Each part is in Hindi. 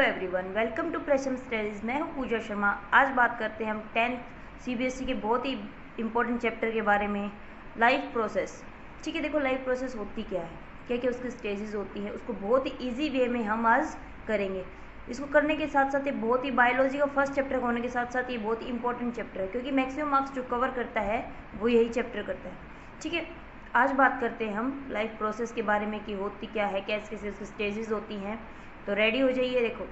Everyone, welcome to Presham studies. मैं हूं पूजा शर्मा। आज बात करते हैं हम 10th सीबीएसई के बहुत ही इंपॉर्टेंट चैप्टर के बारे में, लाइफ प्रोसेस। ठीक है, देखो लाइफ प्रोसेस होती क्या है, क्या क्या उसकी स्टेजेस होती हैं, उसको बहुत ही ईजी वे में हम आज करेंगे। इसको करने के साथ साथ ये बहुत ही बायोलॉजी का फर्स्ट चैप्टर होने के साथ साथ ये बहुत ही इंपॉर्टेंट चैप्टर है, क्योंकि मैक्सिमम मार्क्स जो कवर करता है वो यही चैप्टर करता है। ठीक है, आज बात करते हैं हम लाइफ प्रोसेस के बारे में कि होती क्या है, कैसे कैसे उसकी स्टेजेस होती हैं। तो रेडी हो जाइए। देखो,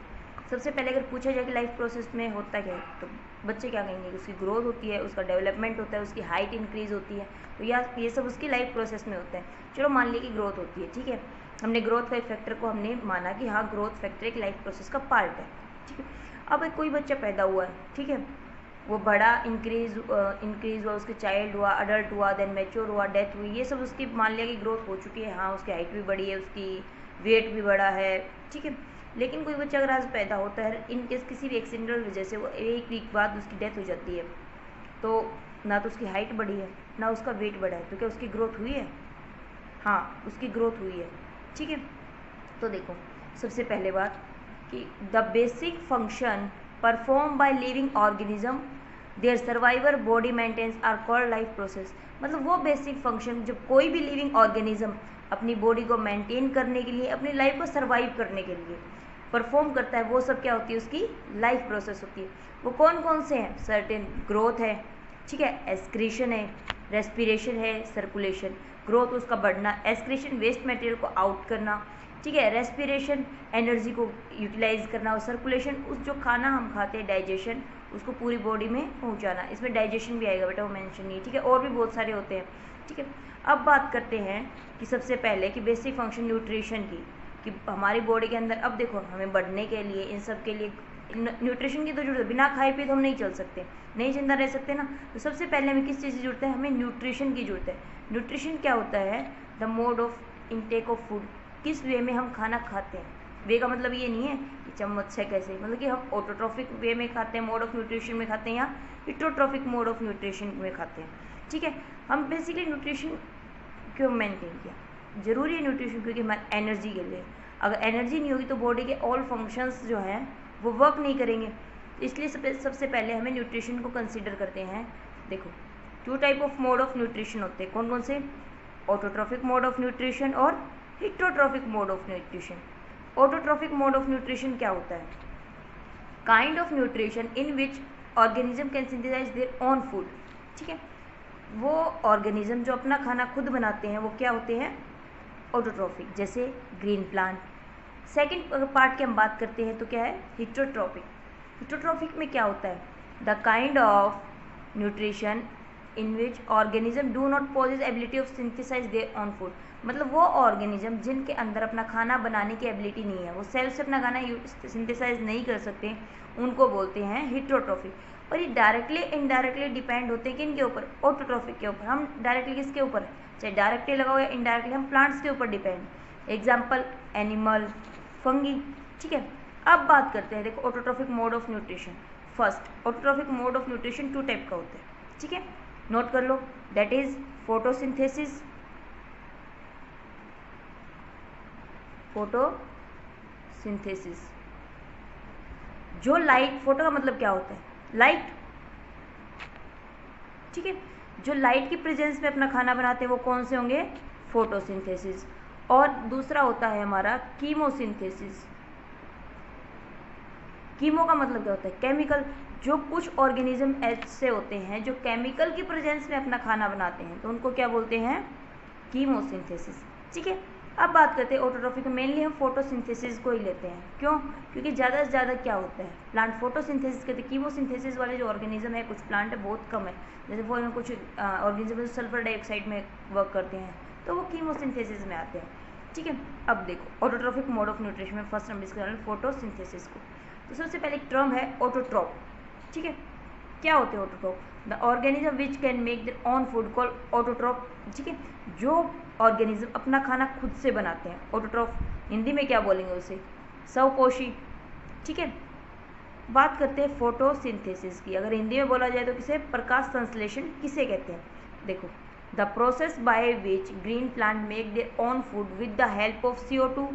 सबसे पहले अगर पूछा जाए कि लाइफ प्रोसेस में होता क्या है, तो बच्चे क्या कहेंगे, उसकी ग्रोथ होती है, उसका डेवलपमेंट होता है, उसकी हाइट इंक्रीज होती है। तो ये सब उसकी लाइफ प्रोसेस में होता है। चलो मान लिया कि ग्रोथ होती है। ठीक है, हमने ग्रोथ का फैक्टर को हमने माना कि हाँ, ग्रोथ फैक्टर एक लाइफ प्रोसेस का पार्ट है। ठीक है, अब कोई बच्चा पैदा हुआ है, ठीक है, वो बड़ा इंक्रीज हुआ, उसके चाइल्ड हुआ, अडल्ट हुआ, देन मैच्योर हुआ, डेथ हुई, ये सब उसकी मान लिया कि ग्रोथ हो चुकी है। हाँ, उसकी हाइट भी बढ़ी है, उसकी वेट भी बढ़ा है। ठीक है, लेकिन कोई बच्चा अगर आज पैदा होता है, इन केस किसी भी एक्सीडेंटल वजह से वो एक वीक बाद उसकी डेथ हो जाती है, तो ना तो उसकी हाइट बढ़ी है ना उसका वेट बढ़ा है, तो क्या उसकी ग्रोथ हुई है? हाँ, उसकी ग्रोथ हुई है। ठीक है, तो देखो सबसे पहले बात कि the basic function perform by living organism their survivor body maintains are called life process. मतलब वो बेसिक फंक्शन जब कोई भी लिविंग ऑर्गेनिज्म अपनी बॉडी को मेंटेन करने के लिए, अपनी लाइफ को सर्वाइव करने के लिए परफॉर्म करता है, वो सब क्या होती है, उसकी लाइफ प्रोसेस होती है। वो कौन कौन से हैं? सर्टेन ग्रोथ है, ठीक है, एक्सक्रीशन है, रेस्पिरेशन है, सर्कुलेशन। ग्रोथ उसका बढ़ना, एक्सक्रीशन वेस्ट मटेरियल को आउट करना, ठीक है, रेस्पिरेशन एनर्जी को यूटिलाइज करना, और सर्कुलेशन उस जो खाना हम खाते हैं, डाइजेशन, उसको पूरी बॉडी में पहुंचाना। इसमें डाइजेशन भी आएगा बेटा, वो मेंशन नहीं है। ठीक है, और भी बहुत सारे होते हैं। ठीक है, अब बात करते हैं कि सबसे पहले कि बेसिक फंक्शन न्यूट्रिशन की, कि हमारी बॉडी के अंदर, अब देखो हमें बढ़ने के लिए, इन सब के लिए न्यूट्रिशन की तो जरूरत है। बिना खाए पिए तो हम नहीं चल सकते, नहीं जिंदा रह सकते ना। तो सबसे पहले हमें किस चीज़ की जरूरत है? हमें न्यूट्रिशन की जरूरत है। न्यूट्रिशन क्या होता है? The mode of intake of food, किस वे में हम खाना खाते हैं। वे का मतलब ये नहीं है कि चम्मच से कैसे, मतलब कि हम ऑटोट्रॉफिक वे में खाते हैं, मोड ऑफ न्यूट्रिशन में खाते हैं, या हिट्रोट्रॉफिक मोड ऑफ न्यूट्रिशन में खाते हैं। ठीक है, हम बेसिकली न्यूट्रिशन क्यों मेंटेन किया? जरूरी है न्यूट्रिशन, क्योंकि हमारी एनर्जी के लिए। अगर एनर्जी नहीं होगी तो बॉडी के ऑल फंक्शंस जो हैं वो वर्क नहीं करेंगे। इसलिए सबसे पहले हमें न्यूट्रिशन को कंसीडर करते हैं। देखो, 2 type of mode of nutrition होते हैं। कौन कौन से? ऑटोट्रॉफिक मोड ऑफ न्यूट्रिशन और heterotrophic mode of nutrition. Autotrophic mode of nutrition क्या होता है? Kind of nutrition in which organism can synthesize their own food. ठीक है, वो ऑर्गेनिज्म जो अपना खाना खुद बनाते हैं वो क्या होते हैं? ऑटोट्रॉफिक, जैसे ग्रीन प्लांट। सेकंड पार्ट की हम बात करते हैं तो क्या है? हिट्रोट्रॉफिक। हिट्रोट्रॉफिक में क्या होता है? The kind of nutrition in which organism do not possess ability of synthesize their own food. मतलब वो ऑर्गेनिज्म जिनके अंदर अपना खाना बनाने की एबिलिटी नहीं है, वो सेल्फ से अपना खाना सिंथेसाइज नहीं कर सकते, उनको बोलते हैं हिट्रोट्रॉफिक। और ये डायरेक्टली इनडायरेक्टली डिपेंड होते हैं किन के ऊपर? ऑटोट्रॉफिक के ऊपर। हम डायरेक्टली किसके ऊपर? चाहे डायरेक्टली लगाओ या इनडायरेक्टली, हम प्लांट्स के ऊपर डिपेंड। Example animal, fungi. ठीक है, अब बात करते हैं, देखो autotrophic mode of nutrition. First, autotrophic mode of nutrition 2 type का होता है। ठीक है, नोट कर लो, दैट इज फोटोसिंथेसिस। फोटोसिंथेसिस, जो लाइट, फोटो का मतलब क्या होता है? लाइट। ठीक है, जो लाइट की प्रेजेंस में अपना खाना बनाते हैं वो कौन से होंगे? फोटोसिंथेसिस। और दूसरा होता है हमारा कीमोसिंथेसिस। कीमो का मतलब क्या होता है? केमिकल। जो कुछ ऑर्गेनिज्म ऐसे होते हैं जो केमिकल की प्रेजेंस में अपना खाना बनाते हैं, तो उनको क्या बोलते हैं? कीमोसिंथेसिस। ठीक है, अब बात करते हैं ऑटोट्रॉफिक। मेनली हम फोटोसिंथेसिस को ही लेते हैं। क्यों? क्योंकि ज़्यादा से ज़्यादा क्या होता है, प्लांट फोटोसिंथेसिस करते हैं। कीमोसिंथेसिस वाले जो ऑर्गेनिज्म है, कुछ प्लांट है, बहुत कम है। जैसे फॉर कुछ ऑर्गेनिज्म सल्फर डाइऑक्साइड में वर्क करते हैं, तो वो कीमोसिंथेसिस में आते हैं। ठीक है, अब देखो ऑटोट्रॉफिक मोड ऑफ न्यूट्रिशन में फर्स्ट हम डिस्कस करेंगे फोटोसिंथेसिस को। तो सबसे पहले एक टर्म है ऑटोट्रॉप। ठीक है, क्या होते हैं autotroph? The organism which can make their own food called autotroph. ठीक है, जो ऑर्गेनिज्म अपना खाना खुद से बनाते हैं, ऑटोट्रॉफ। हिंदी में क्या बोलेंगे उसे? स्वपोषी। ठीक है, बात करते हैं फोटोसिंथेसिस की। अगर हिंदी में बोला जाए तो किसे? प्रकाश संश्लेषण किसे कहते हैं? देखो, the process by which green plant make their own food with the help of CO2।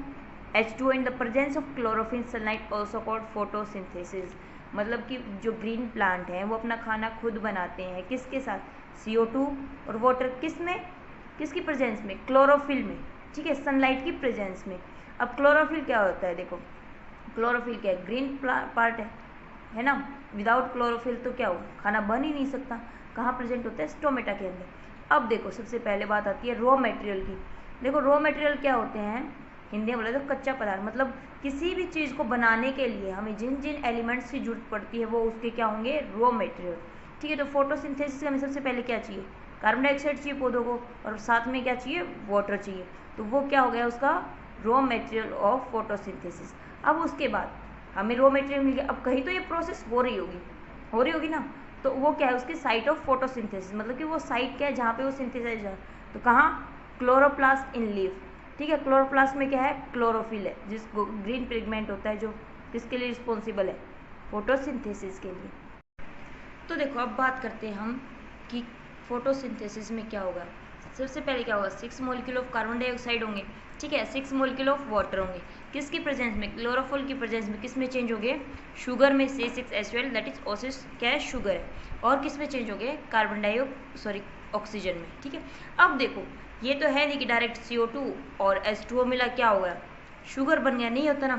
H2O in the presence of chlorophyll sunlight also called photosynthesis. मतलब कि जो ग्रीन प्लांट हैं वो अपना खाना खुद बनाते हैं, किसके साथ? CO2 और वाटर। किस में? किसकी प्रेजेंस में? क्लोरोफिल में, ठीक है, सनलाइट की प्रेजेंस में। अब क्लोरोफिल क्या होता है? देखो क्लोरोफिल क्या है? ग्रीन पार्ट है ना। विदाउट क्लोरोफिल तो क्या होगा? खाना बन ही नहीं सकता। कहाँ प्रेजेंट होता है? स्टोमेटा के अंदर। अब देखो सबसे पहले बात आती है रॉ मटेरियल की। देखो रॉ मटेरियल क्या होते हैं? हिंदी में बोले तो कच्चा पदार्थ। मतलब किसी भी चीज़ को बनाने के लिए हमें जिन जिन एलिमेंट्स की जरूरत पड़ती है वो उसके क्या होंगे? रॉ मटेरियल, ठीक है। तो फोटोसिंथेसिस हमें सबसे पहले क्या चाहिए? कार्बन डाइऑक्साइड चाहिए पौधों को, और साथ में क्या चाहिए? वाटर चाहिए। तो वो क्या हो गया उसका? Raw material of photosynthesis. अब उसके बाद हमें रॉ मटेरियल मिल गया। अब कहीं तो ये प्रोसेस हो रही होगी ना। तो वो क्या है? उसकी साइट ऑफ फोटोसिंथेसिस, मतलब कि वो साइट क्या है जहाँ पे वो सिंथेसाइज है। तो कहाँ? क्लोरोप्लास्ट इन लीफ, ठीक है। क्लोरोप्लास्ट में क्या है? क्लोरोफिल है, जिसको ग्रीन पिगमेंट होता है, जो किसके लिए रिस्पॉन्सिबल है? फोटोसिंथेसिस के लिए। तो देखो अब बात करते हैं हम कि फोटोसिंथेसिस में क्या होगा। सबसे पहले क्या होगा? 6 मॉलिक्यूल ऑफ कार्बन डाइऑक्साइड होंगे, ठीक है। 6 मॉलिक्यूल ऑफ वाटर होंगे। किसकी प्रेजेंस में? क्लोरोफिल की प्रेजेंस में। किस में चेंज होंगे? शुगर में C6H12, दैट इज ओसिस क्या है? शुगर है। और किस में चेंज होंगे? ऑक्सीजन में, ठीक है। अब देखो ये तो है नहीं कि डायरेक्ट CO2 और H2O मिला क्या होगा? शुगर बन गया, नहीं होता ना।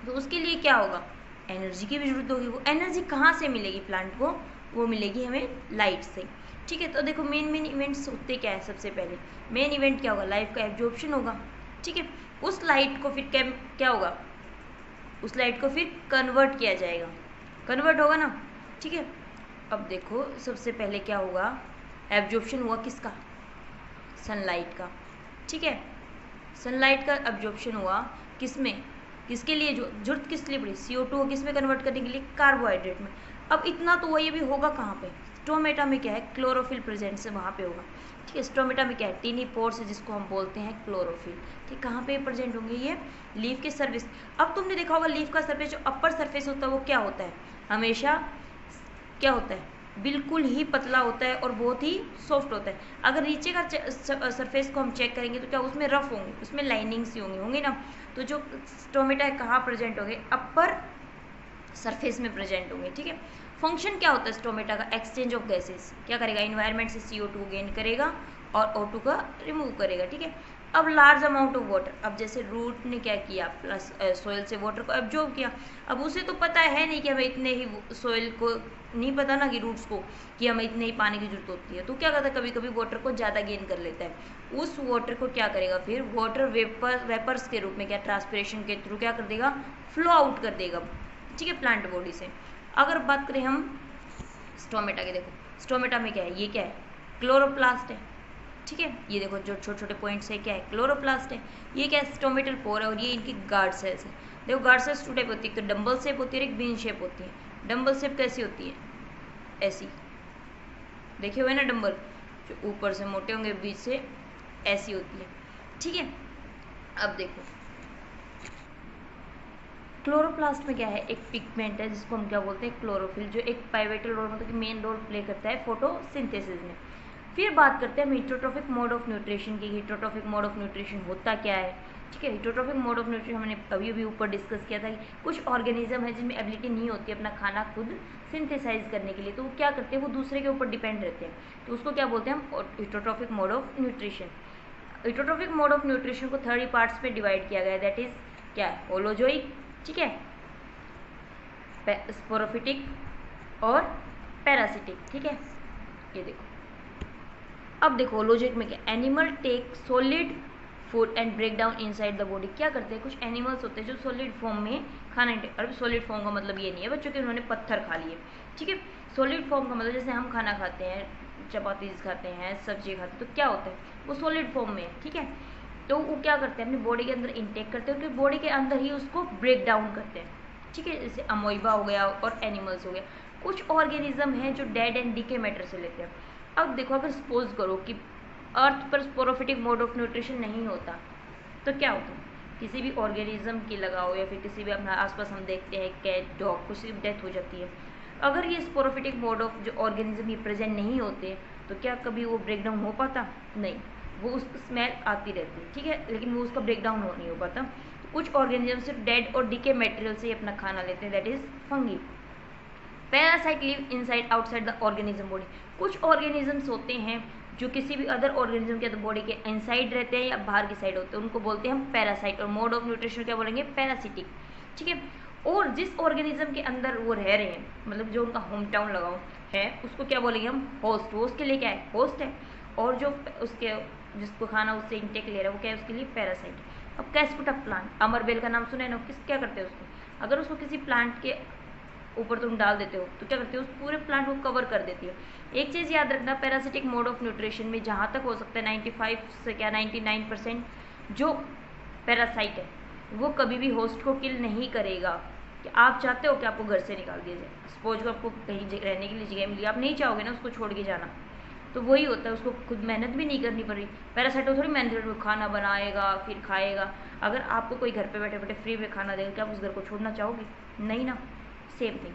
तो उसके लिए क्या होगा? एनर्जी की भी जरूरत होगी। वो एनर्जी कहाँ से मिलेगी प्लांट को? वो मिलेगी हमें लाइट से, ठीक है। तो देखो मेन इवेंट्स होते क्या है? सबसे पहले मेन इवेंट क्या होगा? लाइट का एब्जॉर्प्शन होगा, ठीक है। उस लाइट को फिर क्या होगा? उस लाइट को फिर कन्वर्ट किया जाएगा, कन्वर्ट होगा ना, ठीक है। अब देखो सबसे पहले क्या होगा? एब्जॉर्प्शन हुआ किसका? सनलाइट का, ठीक है। सनलाइट का एब्जॉर्प्शन हुआ किस में? किसके लिए जो जरूरत किस लिए पड़ी? CO2 को किस में कन्वर्ट करने के लिए? कार्बोहाइड्रेट में। अब इतना तो वही भी होगा कहाँ पे? स्टोमेटा में क्या है? क्लोरोफिल प्रेजेंट से वहाँ पे होगा, ठीक है। स्टोमेटा में क्या है? टीनी पोर्स है जिसको हम बोलते हैं क्लोरोफिल, ठीक। कहाँ पे प्रेजेंट होंगे? ये लीफ के सर्फेस। अब तुमने देखा होगा लीफ का सर्फेस जो अपर सर्फेस होता है वो क्या होता है? हमेशा क्या होता है? बिल्कुल ही पतला होता है और बहुत ही सॉफ्ट होता है। अगर नीचे का सरफेस को हम चेक करेंगे तो क्या उसमें रफ होंगे, उसमें लाइनिंग्स ही होंगे ना। तो जो स्टोमेटा है कहाँ प्रेजेंट होंगे? अपर सरफेस में प्रेजेंट होंगे, ठीक है। फंक्शन क्या होता है स्टोमेटा का? Exchange of gases. क्या करेगा? इन्वायरमेंट से CO2 गेन करेगा और O2 का रिमूव करेगा, ठीक है। अब लार्ज अमाउंट ऑफ वाटर। अब जैसे रूट ने क्या किया? प्लस सोयल से वाटर को एब्जॉर्ब किया। अब उसे तो पता है नहीं कि हमें इतने ही सोयल को नहीं पता ना कि रूट्स को कि हमें इतने ही पानी की जरूरत होती है। तो क्या करता है? कभी कभी वाटर को ज़्यादा गेन कर लेता है। उस वाटर को क्या करेगा? फिर वाटर वेपर्स के रूप में क्या? ट्रांसपिरेशन के थ्रू क्या कर देगा? फ्लो आउट कर देगा, ठीक है, प्लांट बॉडी से। अगर बात करें हम स्टोमेटा की, देखो स्टोमेटा में क्या है? ये क्या है? क्लोरोप्लास्ट है, ठीक है। ये देखो जो छोटे छोटे पॉइंट्स है क्या है? क्लोरोप्लास्ट है। ये क्या है? स्टोमेटल पोर है और ये इनकी गार्ड सेल्स है। देखो गार्ड सेल्स टू टाइप होती है, एक तो डम्बल शेप होती है और एक बीन शेप होती है। डम्बल शेप कैसी होती है? ऐसी, देखे हुए ना डम्बल, जो ऊपर से मोटे होंगे बीच से ऐसी होती है, ठीक है। अब देखो क्लोरोप्लास्ट में क्या है? एक पिगमेंट है जिसको हम क्या बोलते हैं? क्लोरोफिल, जो एक पाइवेटल रोल मतलब कि मेन रोल प्ले करता है फोटोसिंथेसिस में। फिर बात करते हैं हम हिटरोट्रॉफिक मोड ऑफ न्यूट्रिशन की। हिटरोट्रॉफिक मोड ऑफ न्यूट्रिशन होता क्या है, ठीक है। हिटरोट्रॉफिक मोड ऑफ न्यूट्रिशन हमने अभी अभी ऊपर डिस्कस किया था कि कुछ ऑर्गेनिज्म है जिनमें एबिलिटी नहीं होती अपना खाना खुद सिंथेसाइज करने के लिए, तो वो क्या करते हैं? वो दूसरे के ऊपर डिपेंड रहते हैं। तो उसको क्या बोलते हैं हम? Heterotrophic mode of nutrition. Heterotrophic mode of nutrition को 3 पार्ट्स में डिवाइड किया गया है, दैट इज क्या है? होलोजोइक, ठीक है, स्पोरोफिटिक और पैरासिटिक, ठीक है। ये देखो अब देखो होलोजोइक में क्या? Animal take solid food and break down inside the body. क्या करते हैं? कुछ एनिमल्स होते हैं जो सॉलिड फॉर्म में खाना इंटेक। और सॉलिड फॉर्म का मतलब ये नहीं है बच्चों कि उन्होंने पत्थर खा लिए, ठीक है। सॉलिड फॉर्म का मतलब जैसे हम खाना खाते हैं, चपाती खाते हैं, सब्जी खाते हैं, तो क्या होता है? वो सॉलिड फॉर्म में है, ठीक है। तो वो क्या करते हैं? अपनी बॉडी के अंदर इंटेक करते हैं, उनकी बॉडी के अंदर ही उसको ब्रेक डाउन करते हैं, ठीक है। जैसे अमोइबा हो गया और एनिमल्स हो गया। कुछ ऑर्गेनिज्म हैं जो डेड एंड डीके मैटर से लेते हैं। अब देखो अगर सपोज करो कि अर्थ पर स्पोरोफिटिक मोड ऑफ न्यूट्रिशन नहीं होता तो क्या होता? किसी भी ऑर्गेनिज्म की लगाओ या फिर किसी भी अपना आसपास हम देखते हैं कैट डॉग कुछ डेथ हो जाती है। अगर ये स्पोरोफिटिक मोड ऑफ जो ऑर्गेनिज्म ये प्रेजेंट नहीं होते तो क्या कभी वो ब्रेक डाउन हो पाता? नहीं, वो उस स्मेल आती रहती है, ठीक है, लेकिन वो उसका ब्रेक डाउन नहीं हो पाता। कुछ ऑर्गेनिज्म सिर्फ डेड और डीके मटेरियल से ही अपना खाना लेते हैं, that is fungi. Parasite live inside outside the organism body. कुछ ऑर्गेनिजम्स होते हैं जो किसी भी अदर ऑर्गेनिज्म के बॉडी के इनसाइड रहते हैं या बाहर की साइड होते हैं, उनको बोलते हैं हम पैरासाइट, और मोड ऑफ न्यूट्रिशन क्या बोलेंगे, पैरासिटिक। ठीक है, और जिस ऑर्गेनिज्म के अंदर वो रह रहे हैं, मतलब जो उनका होम टाउन लगाओ है, उसको क्या बोलेंगे हम, होस्ट। वो उसके लिए क्या है, होस्ट है, और जो उसके जिसको खाना उससे इंटेक ले रहा है वो क्या है, उसके लिए पैरासाइट। अब कैस्पुटा प्लांट, अमरबेल का नाम सुना है ना, किस क्या करते हैं उसको, अगर उसको किसी प्लांट के ऊपर तुम डाल देते हो तो क्या करते हो, उस पूरे प्लांट को कवर कर देती है। एक चीज़ याद रखना, पैरासिटिक मोड ऑफ न्यूट्रिशन में जहाँ तक हो सकता है 95 से क्या 99% जो पैरासाइट है वो कभी भी होस्ट को किल नहीं करेगा। कि आप चाहते हो कि आपको घर से निकाल दिया जाए, सपोज को आपको कहीं रहने के लिए जगह मिली, आप नहीं चाहोगे ना उसको छोड़ के जाना, तो वही होता है, उसको खुद मेहनत भी नहीं करनी पड़ रही। पैरासाइट को थोड़ी मेहनत, खाना बनाएगा फिर खाएगा। अगर आपको कोई घर पे बैठे बैठे फ्री में खाना देगा, क्या आप उस घर को छोड़ना चाहोगे, नहीं ना। सेम थिंग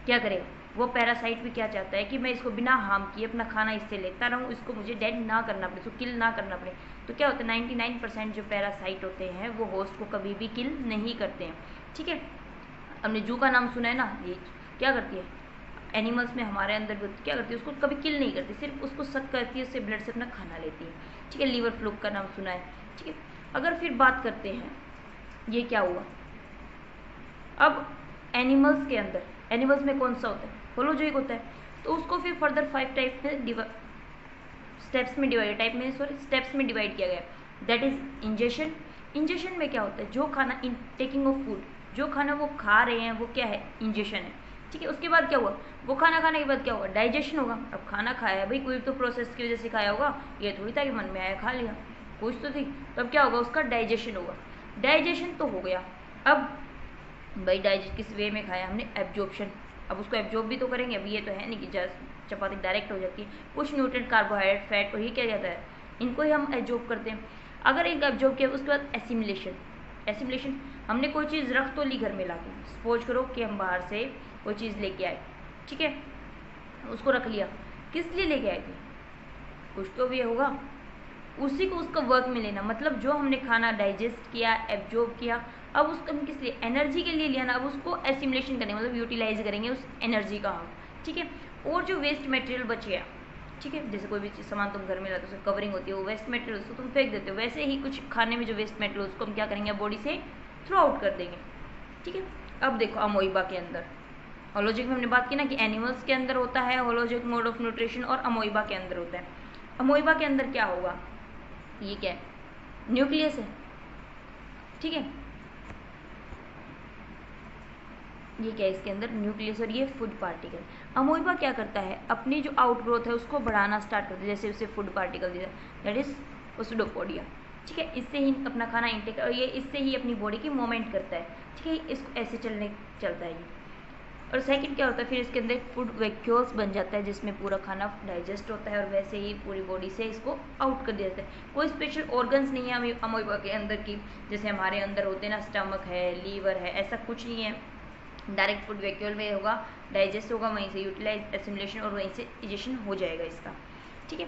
क्या करेगा वो पैरासाइट भी, क्या चाहता है कि मैं इसको बिना हार्म किए अपना खाना इससे लेता रहूँ, इसको मुझे डेड ना करना पड़े, इसको किल ना करना पड़े। तो क्या होता है 99% जो पैरासाइट होते हैं वो होस्ट को कभी भी किल नहीं करते हैं। ठीक है, हमने जू का नाम सुना है ना, ये क्या करती है, एनिमल्स में हमारे अंदर भी क्या करती है, उसको कभी किल नहीं करती, सिर्फ उसको सक करती है, उससे ब्लड से अपना खाना लेती है। ठीक है, लीवर फ्लूक का नाम सुना है। ठीक है, अगर फिर बात करते हैं ये क्या हुआ, अब एनिमल्स के अंदर, एनिमल्स में कौन सा होता है, होलोजोइक होता है, तो उसको फिर फर्दर 5 टाइप में स्टेप्स में डिवाइड किया गया, दैट इज इंजेशन। इंजेशन में क्या होता है, जो खाना इन टेकिंग ऑफ फूड, जो खाना वो खा रहे हैं वो क्या है, इंजेशन है। ठीक है, उसके बाद क्या हुआ, वो खाना खाने के बाद क्या हुआ, डाइजेशन होगा। अब खाना खाया भाई, कोई तो प्रोसेस की वजह से खाया होगा, ये थोड़ी था कि मन में आया खा लिया, कुछ तो थी, तब क्या होगा, उसका डाइजेशन होगा। डाइजेशन तो हो गया, अब भाई डाइजेस्ट किस वे में खाया हमने, एब्जॉर्प्शन। अब उसको एब्जॉर्ब भी तो करेंगे, अब ये तो है नहीं कि जस्ट चपाती डायरेक्ट हो जाती है, कुछ न्यूट्रिएंट, कार्बोहाइड्रेट, फैट, और ये क्या कहता है, इनको ही हम एब्जॉर्ब करते हैं। अगर इनका एब्जॉर्ब किया उसके बाद एसिमिलेशन। एसिमिलेशन, हमने कोई चीज़ रख तो ली घर में लाके, सपोज करो कि हम बाहर से कोई चीज़ लेके आए, ठीक है, उसको रख लिया, किस लिए लेके आए थे, कुछ तो भी होगा, उसी को उसका वर्क में लेना, मतलब जो हमने खाना डाइजेस्ट किया, एब्जॉर्ब किया, अब उसको हम किस लिए, एनर्जी के लिए लिया ना, अब उसको एसिमुलेशन करेंगे, मतलब यूटिलाइज करेंगे उस एनर्जी का हम। ठीक है, और जो वेस्ट मटेरियल बच गया, ठीक है, जैसे कोई भी चीज़ सामान तुम घर में लाते हो उसकी कवरिंग होती है, वो वेस्ट मटेरियल उसको तुम फेंक देते हो, वैसे ही कुछ खाने में जो वेस्ट मटेरियल उसको हम क्या करेंगे, बॉडी से थ्रो आउट कर देंगे। ठीक है, अब देखो अमोइबा के अंदर, होलोजिक में हमने बात की ना कि एनिमल्स के अंदर होता है होलोजिक मोड ऑफ न्यूट्रिशन, और अमोइबा के अंदर होता है। अमोइबा के अंदर क्या होगा, ये क्या है, न्यूक्लियस है। ठीक है, ये क्या है, इसके अंदर न्यूक्लियस, और ये फूड पार्टिकल। अमोइबा क्या करता है, अपनी जो आउटग्रोथ है उसको बढ़ाना स्टार्ट करता है, जैसे उसे फूड पार्टिकल दिया, दैट इज ओसिडोपोडिया। ठीक है, इससे ही अपना खाना इंटेक, और ये इससे ही अपनी बॉडी की मूवमेंट करता है। ठीक है, इसको ऐसे चलता है ये। और सेकंड क्या होता है, फिर इसके अंदर फूड वैक्यूल्स बन जाता है, जिसमें पूरा खाना डाइजेस्ट होता है, और वैसे ही पूरी बॉडी से इसको आउट कर दिया जाता है। कोई स्पेशल ऑर्गन्स नहीं है अमोइबा के अंदर की, जैसे हमारे अंदर होते हैं ना, स्टमक है, लीवर है, ऐसा कुछ नहीं है। डायरेक्ट फूड वैक्यूल में होगा, डाइजेस्ट होगा, वहीं से यूटिलाइज, एसिमुलेशन, और वहीं से इजेशन हो जाएगा इसका। ठीक है,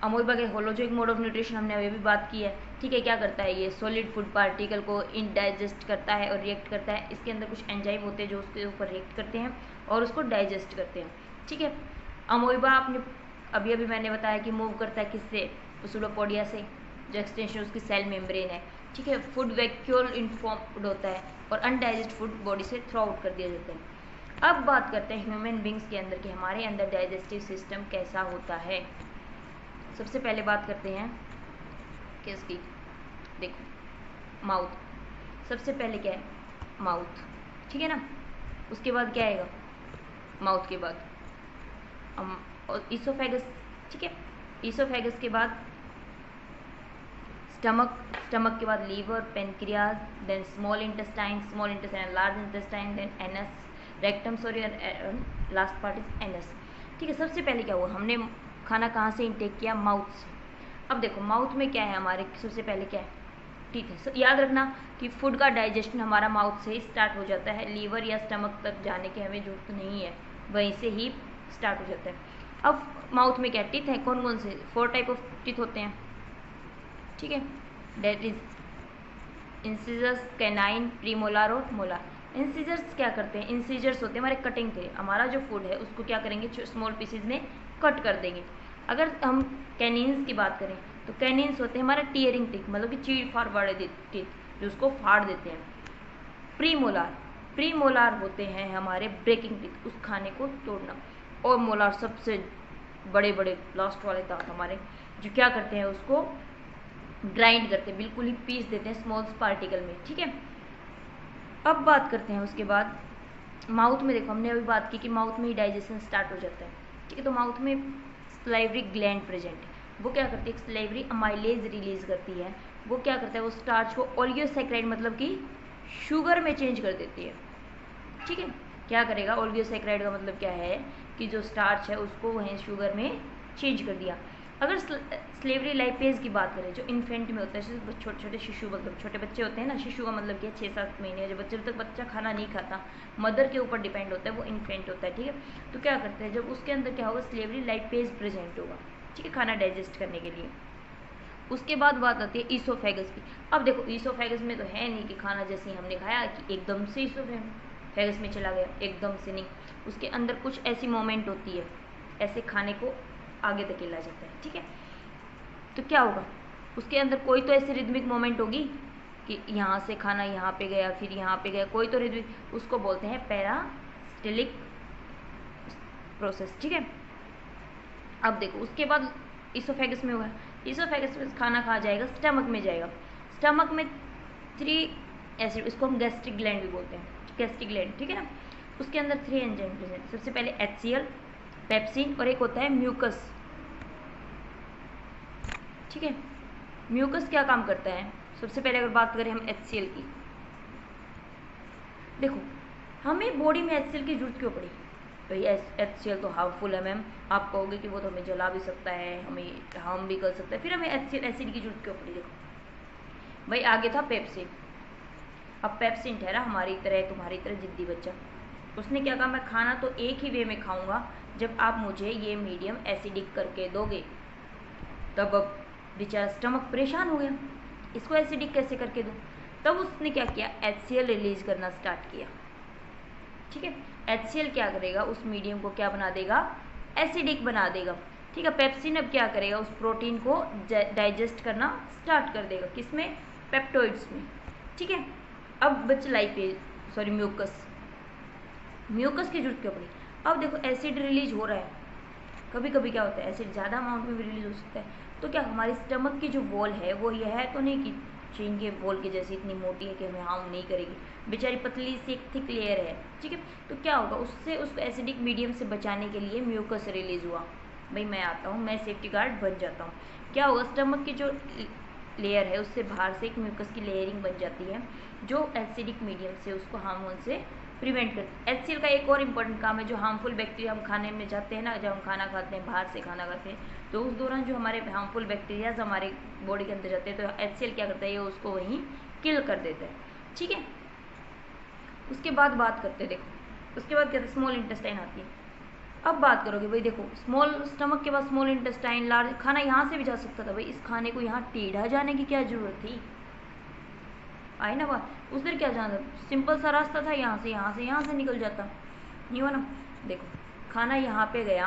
अमोइबा के होलोजोइक मोड ऑफ न्यूट्रिशन हमने अभी भी बात की है। ठीक है, क्या करता है, ये सॉलिड फूड पार्टिकल को इनडाइजेस्ट करता है और रिएक्ट करता है। इसके अंदर कुछ एंजाइम होते हैं जो उसके ऊपर रिएक्ट करते हैं और उसको डाइजेस्ट करते हैं। ठीक है, अमोइबा आपने अभी अभी मैंने बताया कि मूव करता है किससे, सूडोपोडिया से, जो एक्सटेंशन उसकी सेल मेम्ब्रेन है। ठीक है, फूड वैक्यूल इन्फॉर्म्ड होता है और अनडाइजेस्ट फूड बॉडी से थ्रो आउट कर दिया जाता है। अब बात करते हैं ह्यूमन बींग्स के अंदर कि हमारे अंदर डाइजेस्टिव सिस्टम कैसा होता है। सबसे पहले बात करते हैं किसकी, देखो माउथ। सबसे पहले क्या है, माउथ। ठीक है ना, उसके बाद क्या आएगा, माउथ के बाद और ईसोफेगस। ठीक है, ईसोफेगस के बाद स्टमक, स्टमक के बाद liver, pancreas, then small intestine large intestine, then anus, rectum, sorry, last part is anus. ठीक है, सबसे पहले क्या हुआ, हमने खाना कहाँ से इंटेक किया, माउथ से। अब देखो माउथ में क्या है हमारे, सबसे पहले क्या है, ठीक है, याद रखना कि फूड का डाइजेशन हमारा माउथ से ही स्टार्ट हो जाता है, लीवर या स्टमक तक जाने की हमें जरूरत नहीं है, वहीं से ही स्टार्ट हो जाता है। अब माउथ में क्या टीथ है, कौन कौन से, 4 टाइप ऑफ टीथ होते हैं। ठीक है, that is incisors, canine, premolar और मोलार। इंसिजर्स क्या करते हैं, इंसिजर्स होते हैं हमारे कटिंग थे, हमारा जो फूड है उसको क्या करेंगे, स्मॉल पीसेज में कट कर देंगे। अगर हम कैनिन्स की बात करें तो कैनिन्स होते हैं हमारा टीयरिंग टीथ, मतलब कि चीड़ फाड़ वाले टीथ जो उसको फाड़ देते हैं। प्रीमोलार, प्रीमोलार होते हैं हमारे ब्रेकिंग टीथ, उस खाने को तोड़ना। और मोलार सबसे बड़े बड़े लास्ट वाले दांत हमारे, जो क्या करते हैं उसको ग्राइंड करते हैं, बिल्कुल ही पीस देते हैं स्मॉल पार्टिकल में, ठीक है। अब बात करते हैं उसके बाद माउथ में। देखो हमने अभी बात की कि माउथ में ही डाइजेशन स्टार्ट हो जाता है, ठीक है। तो माउथ में सलाइवरी ग्लैंड प्रेजेंट है, वो क्या करती है, सलाइवरी अमाइलेज रिलीज करती है। वो क्या करता है, वो स्टार्च को ओलिगोसैकेराइड मतलब कि शुगर में चेंज कर देती है, ठीक है। क्या करेगा, ओलिगोसैकेराइड का मतलब क्या है कि जो स्टार्च है उसको वहीं शुगर में चेंज कर दिया। अगर स्लेवरी लाइपेज की बात करें, जो इन्फेंट में होता है, छोटे छोटे शिशु, मतलब छोटे बच्चे होते हैं ना, शिशु का मतलब क्या, 6-7 महीने, जब बच्चे तक बच्चा खाना नहीं खाता, मदर के ऊपर डिपेंड होता है, वो इन्फेंट होता है, ठीक है। तो क्या करते हैं, जब उसके अंदर क्या होगा, स्लेवरी लाइपेज प्रेजेंट होगा, ठीक है, खाना डाइजेस्ट करने के लिए। उसके बाद बात आती है ईसोफेगस की। अब देखो ईसोफेगस में तो है नहीं कि खाना जैसे ही हमने खाया कि एकदम से ईसोफेगस में चला गया, एकदम से नहीं। उसके अंदर कुछ ऐसी मोमेंट होती है, ऐसे खाने को आगे धकेला जाता है, ठीक है। तो क्या होगा, उसके अंदर कोई तो ऐसी रिदमिक मोमेंट होगी कि यहाँ से खाना यहाँ पे गया, फिर यहाँ पे गया, कोई तो रिदमिक, उसको बोलते हैं पेरास्टेलिक प्रोसेस, ठीक है। अब देखो उसके बाद ईसोफेगस में होगा, ईसोफेगस में खाना खा जाएगा, स्टमक में जाएगा। स्टमक में 3 एसिड, इसको हम गैस्ट्रिक ग्लैंड भी बोलते हैं, गैस्ट्रिक ग्लैंड, ठीक है ना। उसके अंदर 3 एंजाइम प्रेजेंट, सबसे पहले HCl, पेप्सिन और एक होता है म्यूकस, ठीक है। म्यूकस क्या काम करता है, सबसे पहले अगर बात करें हम HCl की, देखो हमें बॉडी में HCl की जरूरत क्यों पड़ी भाई, HCl तो हार्मफुल है मैम, आप कहोगे कि वो तो हमें जला भी सकता है, हमें हार्म भी कर सकता है, फिर हमें HCl एसिड की जरूरत क्यों पड़ी। देखो भाई आगे था पेप्सिन, अब पेप्सिन ठहरा हमारी तरह, तुम्हारी तरह जिद्दी बच्चा, उसने क्या कहा, मैं खाना तो एक ही वे में खाऊंगा जब आप मुझे ये मीडियम एसिडिक करके दोगे। तब अब बेचारा स्टमक परेशान हो गया, इसको एसिडिक कैसे करके दूँ। तब उसने क्या किया, HCl रिलीज करना स्टार्ट किया, ठीक है। HCl क्या करेगा, उस मीडियम को क्या बना देगा, एसिडिक बना देगा, ठीक है। पेप्सिन अब क्या करेगा, उस प्रोटीन को डाइजेस्ट करना स्टार्ट कर देगा, किसमें, पेप्टोइड्स में, ठीक है। अब बच लाइपेज, सॉरी म्यूकस, म्यूकस की जरूरत क्यों पड़ी। अब देखो एसिड रिलीज हो रहा है, कभी कभी क्या होता है एसिड ज़्यादा अमाउंट में भी रिलीज हो सकता है, तो क्या हमारी स्टमक की जो वॉल है वो यह है तो नहीं कि चीन के वॉल के जैसी इतनी मोटी है कि हमें हार्म नहीं करेगी, बेचारी पतली सी एक थिक लेयर है, ठीक है। तो क्या होगा, उससे उसको एसिडिक मीडियम से बचाने के लिए म्यूकस रिलीज हुआ, भाई मैं आता हूँ, मैं सेफ्टी गार्ड बन जाता हूँ। क्या होगा, स्टमक की जो लेयर है उससे बाहर से एक म्यूकस की लेयरिंग बन जाती है, जो एसिडिक मीडियम से उसको हार्मोन से प्रिवेंट करते हैं। HCl का एक और इम्पोर्टेंट काम है, जो हार्मफुल बैक्टीरिया हम खाने में जाते हैं ना, जब हम खाना खाते हैं, बाहर से खाना खाते हैं, तो उस दौरान जो हमारे हार्मफुल बैक्टीरियाज हमारे बॉडी के अंदर जाते हैं, तो HCl क्या करता है, ये उसको वहीं किल कर देता है, ठीक है। उसके बाद बात करते हैं, देखो उसके बाद क्या है, स्मॉल इंटेस्टाइन आती है। अब बात करोगे भाई, देखो स्मॉल स्टमक के बाद स्मॉल इंटेस्टाइन, लार्ज, खाना यहाँ से भी जा सकता था, भाई इस खाने को यहाँ टेढ़ा जाने की क्या जरूरत थी, आई ना बात, उधर क्या जाना, सिंपल सा रास्ता था, यहाँ से निकल जाता, नहीं हुआ ना। देखो खाना यहाँ पे गया,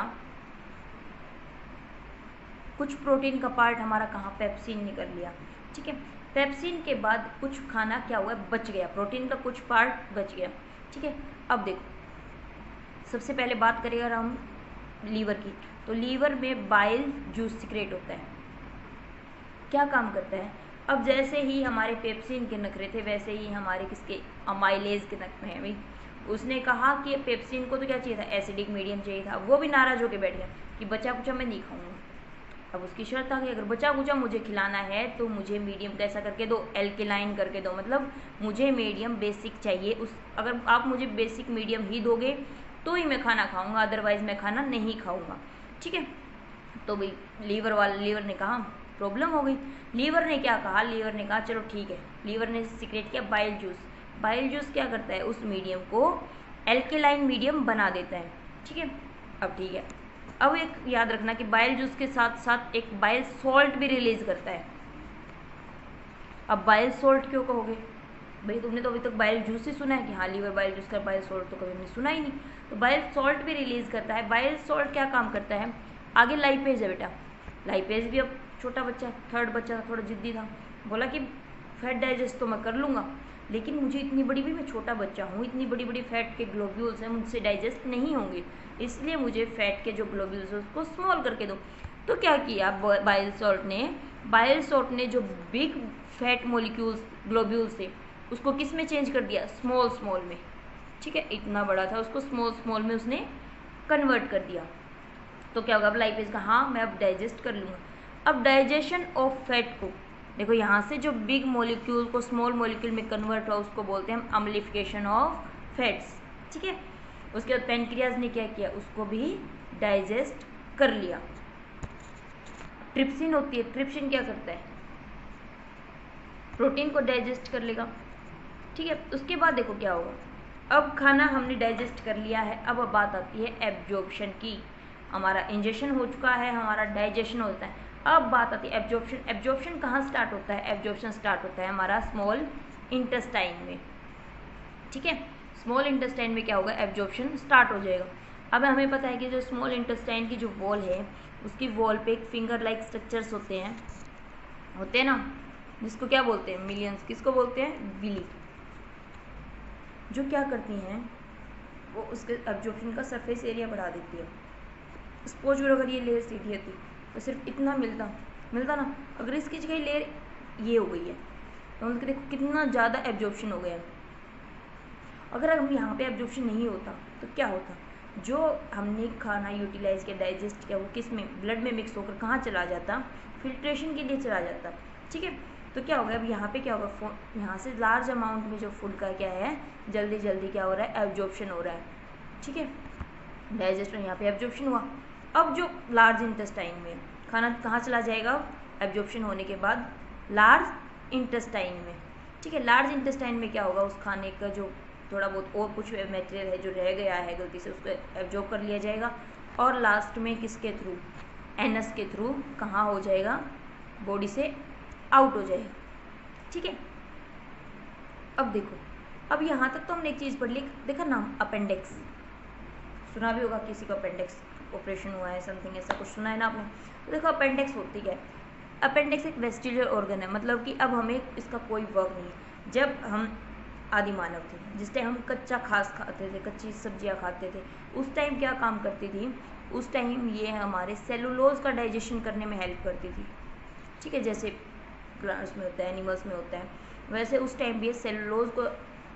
कुछ प्रोटीन का पार्ट हमारा कहाँ, पेप्सिन ने कर लिया, ठीक है। पेप्सिन के बाद कुछ खाना क्या हुआ, बच गया, प्रोटीन का कुछ पार्ट बच गया, ठीक है। अब देखो सबसे पहले बात करें अगर हम लीवर की, तो लीवर में बाइल जूस सिक्रेट होता है, क्या काम करता है। अब जैसे ही हमारे पेप्सिन के नखरे थे, वैसे ही हमारे किसके, अमाइलेज के नखरे हैं भाई। उसने कहा कि पेप्सिन को तो क्या चाहिए था, एसिडिक मीडियम चाहिए था, वो भी नाराज होकर बैठ गया कि बचा कुचा मैं नहीं खाऊंगा। अब उसकी शर्त आ गई, अगर बचा कुचा मुझे खिलाना है तो मुझे मीडियम कैसा करके दो, एल्केलाइन करके दो, मतलब मुझे मीडियम बेसिक चाहिए, उस अगर आप मुझे बेसिक मीडियम ही दोगे तो ही मैं खाना खाऊंगा, अदरवाइज मैं खाना नहीं खाऊंगा, ठीक है। तो भाई लीवर ने कहा प्रॉब्लम हो गई। लीवर ने क्या कहा, लीवर ने कहा चलो ठीक है, लीवर ने सिक्रेट किया बाइल जूस। बाइल जूस क्या करता है, उस मीडियम को एल्केलाइन मीडियम बना देता है, ठीक है। अब ठीक है, अब एक याद रखना कि बाइल जूस के साथ साथ एक बाइल सॉल्ट भी रिलीज करता है, अब बाइल सॉल्ट क्यों कहोगे? भाई तुमने तो अभी तक बाइल जूस ही सुना है कि हाँ लीवर बाइल जूस का, बाइल सॉल्ट तो कभी हमने सुना ही नहीं। तो बाइल सॉल्ट भी रिलीज करता है। बाइल सॉल्ट क्या काम करता है? आगे लाइपेज है बेटा, लाइपेज भी अब छोटा बच्चा, थर्ड बच्चा थोड़ा जिद्दी था, बोला कि फैट डाइजेस्ट तो मैं कर लूँगा, लेकिन मुझे इतनी बड़ी भी, मैं छोटा बच्चा हूँ, इतनी बड़ी बड़ी फैट के ग्लोब्यूल्स हैं मुझसे डाइजेस्ट नहीं होंगे, इसलिए मुझे फैट के जो ग्लोब्यूल्स हैं उसको स्मॉल करके दो। तो क्या किया बाइल सॉल्ट ने जो बिग फैट मोलिक्यूल्स ग्लोब्यूल्स थे उसको किस में चेंज कर दिया? स्मॉल में। ठीक है, इतना बड़ा था उसको स्मॉल में उसने कन्वर्ट कर दिया। तो क्या होगा? अब लाइपेज का हाँ मैं अब डाइजेस्ट कर लूँगा। अब डाइजेशन ऑफ फैट को देखो, यहाँ से जो बिग मोलिक्यूल को स्मॉल मोलिक्यूल में कन्वर्ट हुआ उसको बोलते हैं हम अम्लीफिकेशन ऑफ फैट्स। ठीक है, उसके बाद पेनक्रियाज ने क्या किया? उसको भी डाइजेस्ट कर लिया। ट्रिप्सिन होती है, ट्रिप्सिन क्या करता है? प्रोटीन को डाइजेस्ट कर लेगा। ठीक है, उसके बाद देखो क्या होगा, अब खाना हमने डाइजेस्ट कर लिया है, अब बात आती है एब्जॉर्प्शन की। हमारा इंजेक्शन हो चुका है, हमारा डाइजेशन होता है, अब बात आती है एब्जॉर्प्शन। एब्जॉर्प्शन कहाँ स्टार्ट होता है? एब्जॉर्प्शन स्टार्ट होता है हमारा स्मॉल इंटेस्टाइन में। ठीक है, स्मॉल इंटेस्टाइन में क्या होगा? एब्जॉर्प्शन स्टार्ट हो जाएगा। अब हमें पता है कि जो स्मॉल इंटेस्टाइन की जो वॉल है उसकी वॉल पे एक फिंगर लाइक स्ट्रक्चर्स होते हैं ना, जिसको क्या बोलते हैं? मिलियंस। किसको बोलते हैं? विली। जो क्या करती हैं वो उसके एब्जॉर्प्शन का सरफेस एरिया बढ़ा देती है। सपोज अगर ये लेयर सीधी होती तो सिर्फ इतना मिलता ना, अगर इसकी जगह लेयर ये हो गई है तो मतलब देखो कितना ज़्यादा एब्जॉर्प्शन हो गया। अगर हम यहाँ पे एब्जॉर्प्शन नहीं होता तो क्या होता? जो हमने खाना यूटिलाइज किया, डाइजेस्ट किया, वो किस में? ब्लड में मिक्स होकर कहाँ चला जाता? फिल्ट्रेशन के लिए चला जाता। ठीक है, तो क्या होगा? अब यहाँ पे क्या होगा? यहाँ से लार्ज अमाउंट में जो फूड का क्या है, जल्दी क्या हो रहा है? एब्जॉर्प्शन हो रहा है। ठीक है, डाइजेशन यहाँ पे एब्जॉर्प्शन हुआ। अब जो लार्ज इंटेस्टाइन में खाना कहाँ चला जाएगा? एब्जॉर्प्शन होने के बाद लार्ज इंटेस्टाइन में। ठीक है, लार्ज इंटेस्टाइन में क्या होगा? उस खाने का जो थोड़ा बहुत और कुछ मटेरियल है जो रह गया है गलती से, उसको एब्जॉर्ब कर लिया जाएगा और लास्ट में किसके थ्रू? एनस के थ्रू कहाँ हो जाएगा? बॉडी से आउट हो जाएगा। ठीक है, अब देखो, अब यहाँ तक तो हमने एक चीज़ पढ़ ली, देखा नाम अपेंडिक्स, सुना भी होगा किसी को अपेंडिक्स ऑपरेशन हुआ है, समथिंग ऐसा कुछ सुना है ना आपने। तो देखो अपेंडिक्स होती क्या है? अपेंडिक्स एक वेस्टिजियल ऑर्गन है, मतलब कि अब हमें इसका कोई वर्क नहीं है। जब हम आदि मानव थे, जिस टाइम हम कच्चा घास खाते थे, कच्ची सब्जियां खाते थे, उस टाइम क्या काम करती थी? उस टाइम ये हमारे सेलुलोज का डाइजेशन करने में हेल्प करती थी। ठीक है, जैसे प्लांट्स में होता है, एनिमल्स में होता है, वैसे उस टाइम भी सेलुलोज को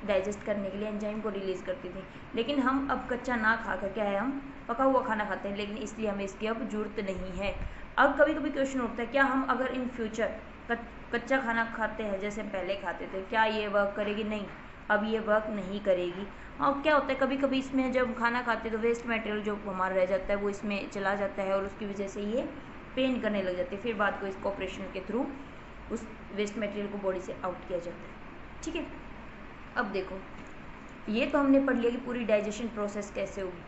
डाइजेस्ट करने के लिए एंजाइम को रिलीज़ करती थी। लेकिन हम अब कच्चा ना खाकर क्या है, हम पका हुआ खाना खाते हैं, लेकिन इसलिए हमें इसकी अब जरूरत नहीं है। अब कभी कभी क्वेश्चन उठता है, क्या हम अगर इन फ्यूचर कच्चा खाना खाते हैं जैसे पहले खाते थे, क्या ये वर्क करेगी? नहीं, अब ये वर्क नहीं करेगी। और क्या होता है, कभी कभी इसमें जब खाना खाते हैं तो वेस्ट मटेरियल जो हमारा रह जाता है वो इसमें चला जाता है और उसकी वजह से ये पेन करने लग जाती है। फिर बाद को इसको ऑपरेशन के थ्रू उस वेस्ट मटेरियल को बॉडी से आउट किया जाता है। ठीक है, अब देखो, ये तो हमने पढ़ लिया कि पूरी डाइजेशन प्रोसेस कैसे होगी।